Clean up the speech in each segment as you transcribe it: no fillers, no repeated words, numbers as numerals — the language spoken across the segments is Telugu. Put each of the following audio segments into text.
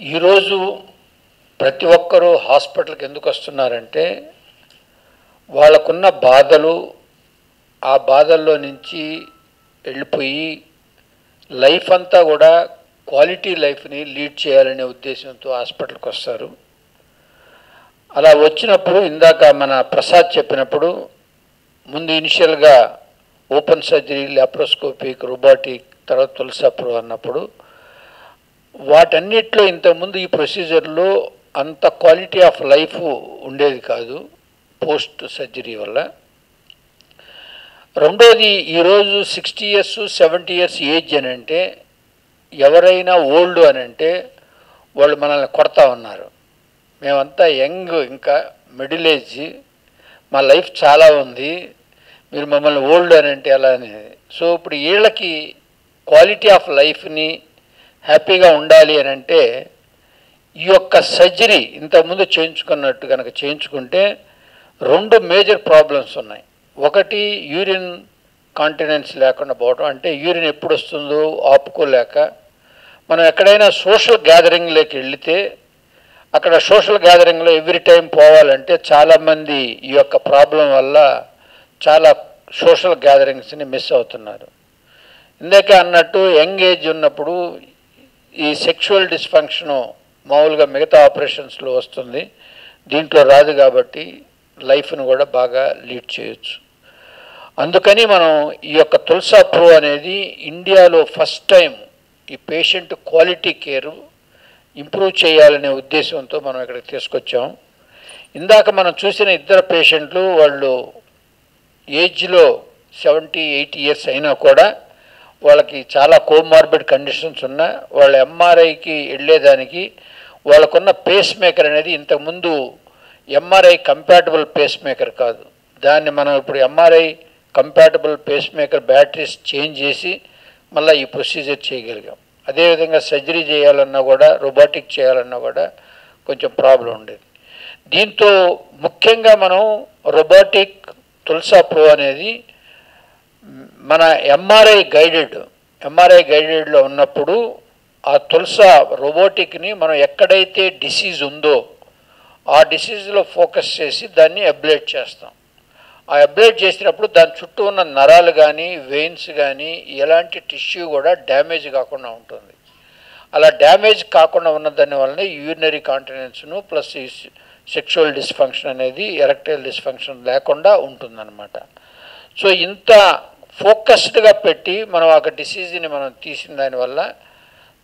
ఈరోజు ప్రతి ఒక్కరూ హాస్పిటల్కి ఎందుకు వస్తున్నారంటే వాళ్ళకున్న బాధలు ఆ బాధల్లో నుంచి వెళ్ళిపోయి లైఫ్ అంతా కూడా క్వాలిటీ లైఫ్ని లీడ్ చేయాలనే ఉద్దేశంతో హాస్పిటల్కి వస్తారు. అలా వచ్చినప్పుడు ఇందాక మన ప్రసాద్ చెప్పినప్పుడు ముందు ఇనిషియల్గా ఓపెన్ సర్జరీ, లాప్రోస్కోపిక్, రోబోటిక్, తర్వాత తులసాప్రో అన్నప్పుడు వాటన్నిటిలో ఇంతకుముందు ఈ ప్రొసీజర్లో అంత క్వాలిటీ ఆఫ్ లైఫ్ ఉండేది కాదు పోస్ట్ సర్జరీ వల్ల. రెండోది, ఈరోజు 60 years 70 years ఏజ్ అని అంటే ఎవరైనా ఓల్డ్ అని అంటే వాళ్ళు మనల్ని కొడతా ఉన్నారు. మేమంతా యంగ్, ఇంకా మిడిల్ ఏజ్, మా లైఫ్ చాలా ఉంది, మీరు మమ్మల్ని ఓల్డ్ అని అంటే ఎలా అనేది. సో ఇప్పుడు వీళ్ళకి క్వాలిటీ ఆఫ్ లైఫ్ని హ్యాపీగా ఉండాలి అని అంటే ఈ యొక్క సర్జరీ ఇంతకుముందు చేయించుకున్నట్టు కనుక చేయించుకుంటే 2 మేజర్ ప్రాబ్లమ్స్ ఉన్నాయి. ఒకటి, యూరిన్ కాంటినెన్స్ లేకుండా పోవడం, అంటే యూరిన్ ఎప్పుడు వస్తుందో ఆపుకోలేక మనం ఎక్కడైనా సోషల్ గ్యాదరింగ్లోకి వెళితే అక్కడ సోషల్ గ్యాదరింగ్లో ఎవ్రీ టైం పోవాలంటే చాలామంది ఈ యొక్క ప్రాబ్లం వల్ల చాలా సోషల్ గ్యాదరింగ్స్ని మిస్ అవుతున్నారు. ఇందాక అన్నట్టు యంగ్ ఏజ్ ఉన్నప్పుడు ఈ సెక్షువల్ డిస్ఫంక్షను మామూలుగా మిగతా ఆపరేషన్స్లో వస్తుంది, దీంట్లో రాదు కాబట్టి లైఫ్ను కూడా బాగా లీడ్ చేయొచ్చు. అందుకని మనం ఈ యొక్క తులసాప్రో అనేది ఇండియాలో ఫస్ట్ టైం ఈ పేషెంట్ క్వాలిటీ కేరు ఇంప్రూవ్ చేయాలనే ఉద్దేశంతో మనం ఇక్కడికి తీసుకొచ్చాం. ఇందాక మనం చూసిన ఇద్దరు పేషెంట్లు వాళ్ళు ఏజ్లో 70-80 years అయినా కూడా వాళ్ళకి చాలా కోమార్బిడ్ కండిషన్స్ ఉన్నా వాళ్ళ ఎంఆర్ఐకి వెళ్ళేదానికి వాళ్ళకున్న పేస్ మేకర్ అనేది ఇంతకుముందు ఎంఆర్ఐ కంపాటబుల్ పేస్ మేకర్ కాదు, దాన్ని మనం ఇప్పుడు MRI compatible pacemaker batteries change చేసి మళ్ళీ ఈ ప్రొసీజర్ చేయగలిగాం. అదేవిధంగా సర్జరీ చేయాలన్నా కూడా, రోబోటిక్ చేయాలన్నా కూడా కొంచెం ప్రాబ్లం ఉండేది. దీంతో ముఖ్యంగా మనం రోబోటిక్ తులసాప్రో అనేది మన ఎంఆర్ఐ గైడెడ్లో ఉన్నప్పుడు ఆ తులసా రోబోటిక్ని మనం ఎక్కడైతే డిసీజ్ ఉందో ఆ డిసీజ్లో ఫోకస్ చేసి దాన్ని అబ్లేట్ చేస్తాం. ఆ అబ్లేట్ చేసినప్పుడు దాని చుట్టూ ఉన్న నరాలు కానీ, వెయిన్స్ కానీ, ఎలాంటి టిష్యూ కూడా డ్యామేజ్ కాకుండా ఉంటుంది. అలా డ్యామేజ్ కాకుండా ఉన్న దాని వల్లనే యూరినరీ కాంటినెన్స్ను ప్లస్ ఈ సెక్షువల్ డిస్ఫంక్షన్ అనేది, ఎరెక్టైల్ డిస్ఫంక్షన్ లేకుండా ఉంటుందన్నమాట. సో ఇంత ఫోకస్డ్గా పెట్టి మనం ఒక డిసీజ్ని మనం తీసిన దానివల్ల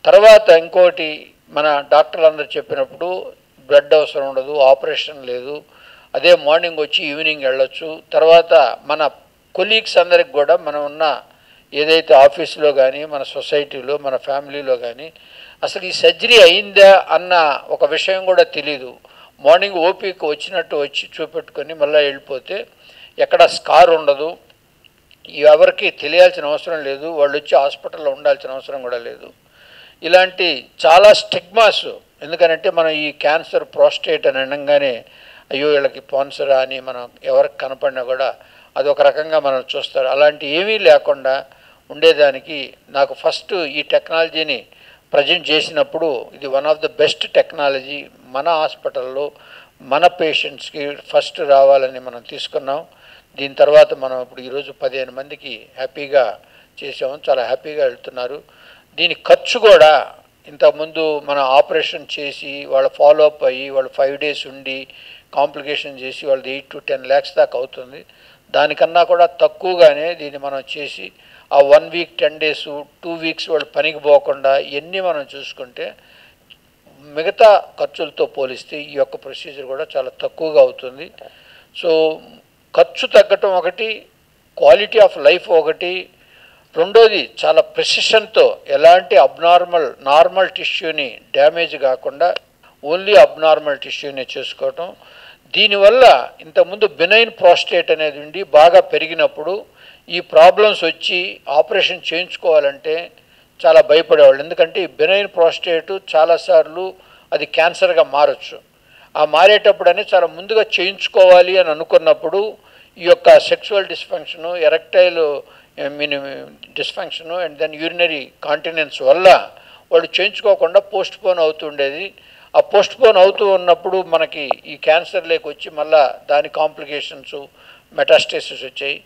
తర్వాత ఇంకోటి మన డాక్టర్లు అందరూ చెప్పినప్పుడు బ్లడ్ అవసరం ఉండదు, ఆపరేషన్ లేదు, అదే మార్నింగ్ వచ్చి ఈవినింగ్ వెళ్ళొచ్చు. తర్వాత మన కొలీగ్స్ అందరికి కూడా మనం ఉన్న ఏదైతే ఆఫీసులో కానీ, మన సొసైటీలో, మన ఫ్యామిలీలో కానీ అసలు ఈ సర్జరీ అయిందా అన్న ఒక విషయం కూడా తెలీదు. మార్నింగ్ ఓపీకి వచ్చినట్టు వచ్చి చూపెట్టుకొని మళ్ళీ వెళ్ళిపోతే ఎక్కడ స్కార్ ఉండదు, ఎవరికి తెలియాల్సిన అవసరం లేదు, వాళ్ళు వచ్చి హాస్పిటల్లో ఉండాల్సిన అవసరం కూడా లేదు. ఇలాంటి చాలా స్టిగ్మాస్, ఎందుకనంటే మనం ఈ క్యాన్సర్, ప్రోస్టేట్ అని అనగానే అయ్యో వీళ్ళకి క్యాన్సరా అని మనం ఎవరికి కనపడినా కూడా అదొక రకంగా మనం చూస్తారు. అలాంటి ఏమీ లేకుండా ఉండేదానికి నాకు ఫస్ట్ ఈ టెక్నాలజీని ప్రజెంట్ చేసినప్పుడు ఇది one of the best technology మన హాస్పిటల్లో మన పేషెంట్స్కి ఫస్ట్ రావాలని మనం తీసుకున్నాం. దీని తర్వాత మనం ఇప్పుడు ఈరోజు 15 మందికి హ్యాపీగా చేసాము, చాలా హ్యాపీగా వెళ్తున్నారు. దీని ఖర్చు కూడా ఇంతకుముందు మన ఆపరేషన్ చేసి వాళ్ళ ఫాలోఅప్ అయ్యి వాళ్ళు 5 days ఉండి కాంప్లికేషన్ చేసి వాళ్ళది 8 to 10 lakhs దాకా అవుతుంది. దానికన్నా కూడా తక్కువగానే దీన్ని మనం చేసి ఆ 1 week 10 days 2 weeks వాళ్ళు పనికి పోకుండా ఇవన్నీ మనం చూసుకుంటే మిగతా ఖర్చులతో పోలిస్తే ఈ యొక్క ప్రొసీజర్ కూడా చాలా తక్కువగా అవుతుంది. సో ఖర్చు తగ్గటం ఒకటి, క్వాలిటీ ఆఫ్ లైఫ్ ఒకటి, రెండోది చాలా ప్రెసిషన్తో ఎలాంటి నార్మల్ టిష్యూని డ్యామేజ్ కాకుండా ఓన్లీ అబ్నార్మల్ టిష్యూని చేసుకోవటం. దీనివల్ల ఇంతకుముందు బెనైన్ ప్రోస్టేట్ అనేది ఉండి బాగా పెరిగినప్పుడు ఈ ప్రాబ్లమ్స్ వచ్చి ఆపరేషన్ చేయించుకోవాలంటే చాలా భయపడేవాళ్ళు. ఎందుకంటే ఈ బెనైన్ ప్రోస్టేట్ చాలాసార్లు అది క్యాన్సర్గా మారచ్చు. ఆ మారేటప్పుడనే చాలా ముందుగా చేయించుకోవాలి అని అనుకున్నప్పుడు ఈ యొక్క sexual dysfunction, erectile dysfunction and then urinary continence వల్ల వాళ్ళు చేయించుకోకుండా పోస్ట్పోన్ అవుతుండేది. ఆ పోస్ట్పోన్ అవుతూ ఉన్నప్పుడు మనకి ఈ క్యాన్సర్లోకి వచ్చి మళ్ళా దాని కాంప్లికేషన్స్ మెటాస్టేసిస్ వచ్చాయి.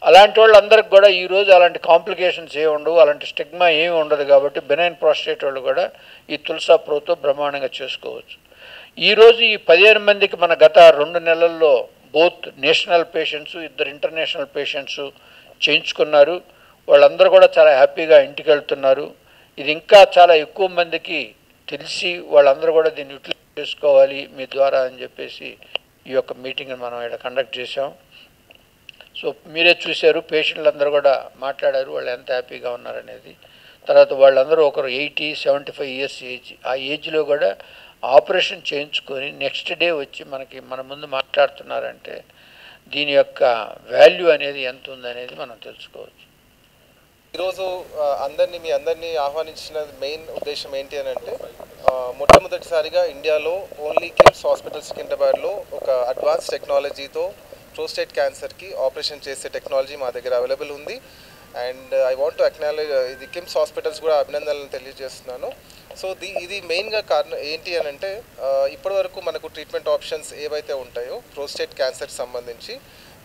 అలాంటి వాళ్ళందరికి కూడా ఈరోజు అలాంటి కాంప్లికేషన్స్ ఏమి ఉండవు, అలాంటి స్టిగ్మా ఏమి ఉండదు. కాబట్టి బెనైన్ ప్రాస్టేట్ వాళ్ళు కూడా ఈ తులసా ప్రోతో బ్రహ్మాండంగా చేసుకోవచ్చు. ఈరోజు ఈ 15 మందికి మన గత 2 నెలల్లో both national patients, 2 international patients చేయించుకున్నారు. వాళ్ళందరూ కూడా చాలా హ్యాపీగా ఇంటికి వెళ్తున్నారు. ఇది ఇంకా చాలా ఎక్కువ మందికి తెలిసి వాళ్ళందరూ కూడా దీన్ని యూటిలైజ్ చేసుకోవాలి మీ ద్వారా అని చెప్పేసి ఈ యొక్క మీటింగ్ని మనం ఇక్కడ కండక్ట్ చేసాం. సో మీరే చూశారు, పేషెంట్లు అందరూ కూడా మాట్లాడారు వాళ్ళు ఎంత హ్యాపీగా ఉన్నారనేది. తర్వాత వాళ్ళందరూ ఒకరు 80-75 ఇయర్స్ ఏజ్, ఆ ఏజ్లో కూడా ఆపరేషన్ చేయించుకొని నెక్స్ట్ డే వచ్చి మన ముందు మాట్లాడుతున్నారంటే దీని యొక్క వాల్యూ అనేది ఎంత ఉందనేది మనం తెలుసుకోవచ్చు. ఈరోజు మీ అందరినీ ఆహ్వానించిన మెయిన్ ఉద్దేశం ఏంటి అని అంటే, మొట్టమొదటిసారిగా ఇండియాలో ఓన్లీ కిమ్స్ హాస్పిటల్ సికింద్రాబాద్లో ఒక అడ్వాన్స్ టెక్నాలజీతో ప్రోస్టేట్ క్యాన్సర్కి ఆపరేషన్ చేసే టెక్నాలజీ మా దగ్గర అవైలబుల్ ఉంది. And I want to acknowledge ఇది కిమ్స్ హాస్పిటల్స్ కూడా అభినందనలు తెలియజేస్తున్నాను. సో ఇది మెయిన్గా కారణం ఏంటి అని అంటే, ఇప్పటివరకు మనకు ట్రీట్మెంట్ ఆప్షన్స్ ఏవైతే ఉంటాయో ప్రోస్టేట్ క్యాన్సర్కి సంబంధించి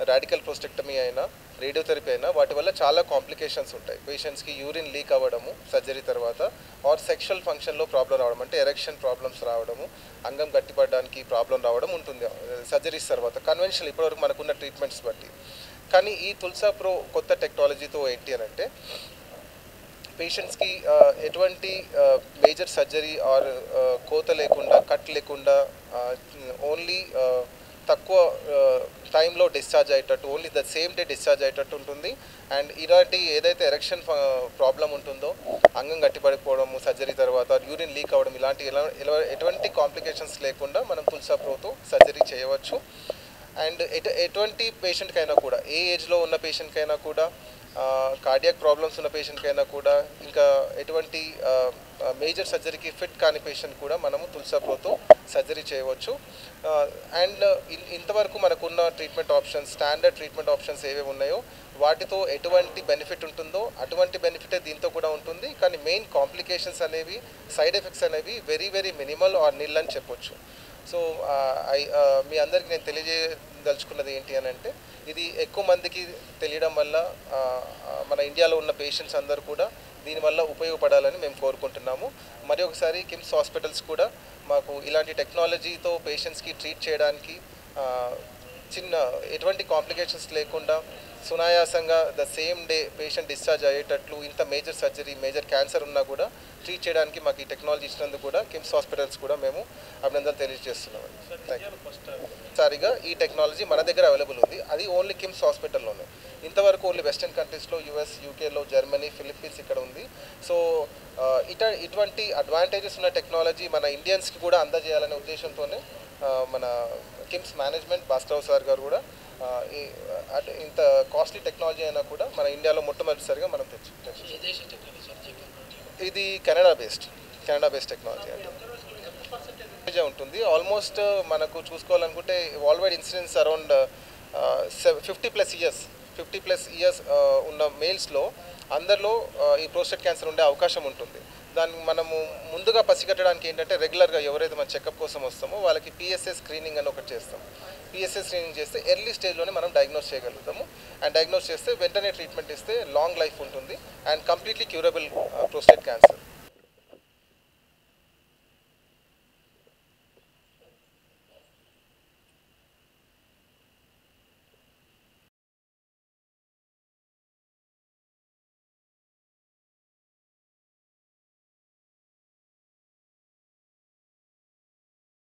రాడికల్ ప్రోస్టెక్టమీ అయినా రేడియోథెరపీ అయినా వాటి వల్ల చాలా కాంప్లికేషన్స్ ఉంటాయి. పేషెంట్స్కి యూరిన్ లీక్ అవ్వడము సర్జరీ తర్వాత, ఆర్ సెక్షువల్ ఫంక్షన్లో ప్రాబ్లం రావడం, అంటే ఎరెక్షన్ ప్రాబ్లమ్స్ రావడము, అంగం గట్టిపడడానికి ప్రాబ్లం రావడం ఉంటుంది సర్జరీస్ తర్వాత కన్వెన్షనల్ ఇప్పటివరకు మనకున్న ట్రీట్మెంట్స్ బట్టి. కానీ ఈ తులసా ప్రో కొత్త టెక్నాలజీతో ఏంటి అని అంటే, పేషెంట్స్కి ఎటువంటి మేజర్ సర్జరీ ఆర్ కోత లేకుండా, కట్ లేకుండా, ఓన్లీ తక్కువ టైంలో డిశ్చార్జ్ అయ్యేటట్టు, only the same day discharge అయ్యేటట్టు ఉంటుంది. అండ్ ఇలాంటి ఏదైతే ఎరెక్షన్ ప్రాబ్లం ఉంటుందో, అంగం గట్టిపడిపోవడము సర్జరీ తర్వాత, యూరిన్ లీక్ అవ్వడం, ఇలాంటి ఎటువంటి కాంప్లికేషన్స్ లేకుండా మనం తులసా ప్రోతో సర్జరీ చేయవచ్చు. అండ్ ఎటువంటి పేషెంట్కైనా కూడా, ఏ ఏజ్లో ఉన్న పేషెంట్కైనా కూడా, కార్డియాక్ ప్రాబ్లమ్స్ ఉన్న పేషెంట్కైనా కూడా, ఇంకా ఎటువంటి మేజర్ సర్జరీకి ఫిట్ కాని పేషెంట్ కూడా మనము తులసా ప్రోతో సర్జరీ చేయవచ్చు. అండ్ ఇంతవరకు మనకున్న treatment options, standard treatment options ఏవేవి ఉన్నాయో వాటితో ఎటువంటి బెనిఫిట్ ఉంటుందో అటువంటి బెనిఫిటే దీంతో కూడా ఉంటుంది. కానీ మెయిన్ కాంప్లికేషన్స్ అనేవి, సైడ్ ఎఫెక్ట్స్ అనేవి వెరీ వెరీ మినిమల్ ఆర్ నిల్ అని చెప్పొచ్చు. సో మీ అందరికీ నేను తెలియజేయదలుచుకున్నది ఏంటి అని అంటే, ఇది ఎక్కువ మందికి తెలియడం వల్ల మన ఇండియాలో ఉన్న పేషెంట్స్ అందరూ కూడా దీనివల్ల ఉపయోగపడాలని మేము కోరుకుంటున్నాము. మరి ఒకసారి కిమ్స్ హాస్పిటల్స్ కూడా మాకు ఇలాంటి టెక్నాలజీతో పేషెంట్స్కి ట్రీట్ చేయడానికి ఎటువంటి కాంప్లికేషన్స్ లేకుండా సునాయాసంగా the same day patient discharge అయ్యేటట్లు, ఇంత మేజర్ సర్జరీ, మేజర్ క్యాన్సర్ ఉన్నా కూడా ట్రీట్ చేయడానికి మాకు ఈ టెక్నాలజీ ఇచ్చినందుకు కూడా కిమ్స్ హాస్పిటల్స్ కూడా మేము అభినందనలు తెలియజేస్తున్నాం. సారిగా ఈ టెక్నాలజీ మన దగ్గర అవైలబుల్ ఉంది. అది ఓన్లీ కిమ్స్ హాస్పిటల్లోనే. ఇంతవరకు ఓన్లీ వెస్టర్న్ కంట్రీస్లో, యుఎస్, యూకేలో, జర్మనీ, ఫిలిప్పీన్స్ ఇక్కడ ఉంది. సో ఇటువంటి అడ్వాంటేజెస్ ఉన్న టెక్నాలజీ మన ఇండియన్స్కి కూడా అందజేయాలనే ఉద్దేశంతోనే మన కిమ్స్ మేనేజ్మెంట్, భాస్కర్ సార్ గారు కూడా ఇంత కాస్ట్లీ టెక్నాలజీ అయినా కూడా మన ఇండియాలో మొట్టమొదటిసారిగా మనం ఇది కెనడా బేస్డ్ టెక్నాలజీ అంటే ఉంటుంది. ఆల్మోస్ట్ మనకు చూసుకోవాలనుకుంటే world wide incidence around 50+ years ఉన్న మేల్స్లో అందరిలో ఈ ప్రోస్టేట్ క్యాన్సర్ ఉండే అవకాశం ఉంటుంది. దాన్ని మనము ముందుగా పసిగట్టడానికి ఏంటంటే, రెగ్యులర్గా ఎవరైతే మన చెకప్ కోసం వస్తామో వాళ్ళకి పిఎస్ఏ స్క్రీనింగ్ అని ఒకటి చేస్తాం. పిఎస్ఏ స్క్రీనింగ్ చేస్తే ఎర్లీ స్టేజ్లోనే మనం డయాగ్నోస్ చేయగలుగుతాము. డయాగ్నోస్ చేస్తే వెంటనే ట్రీట్మెంట్ ఇస్తే లాంగ్ లైఫ్ ఉంటుంది and completely curable prostate cancer.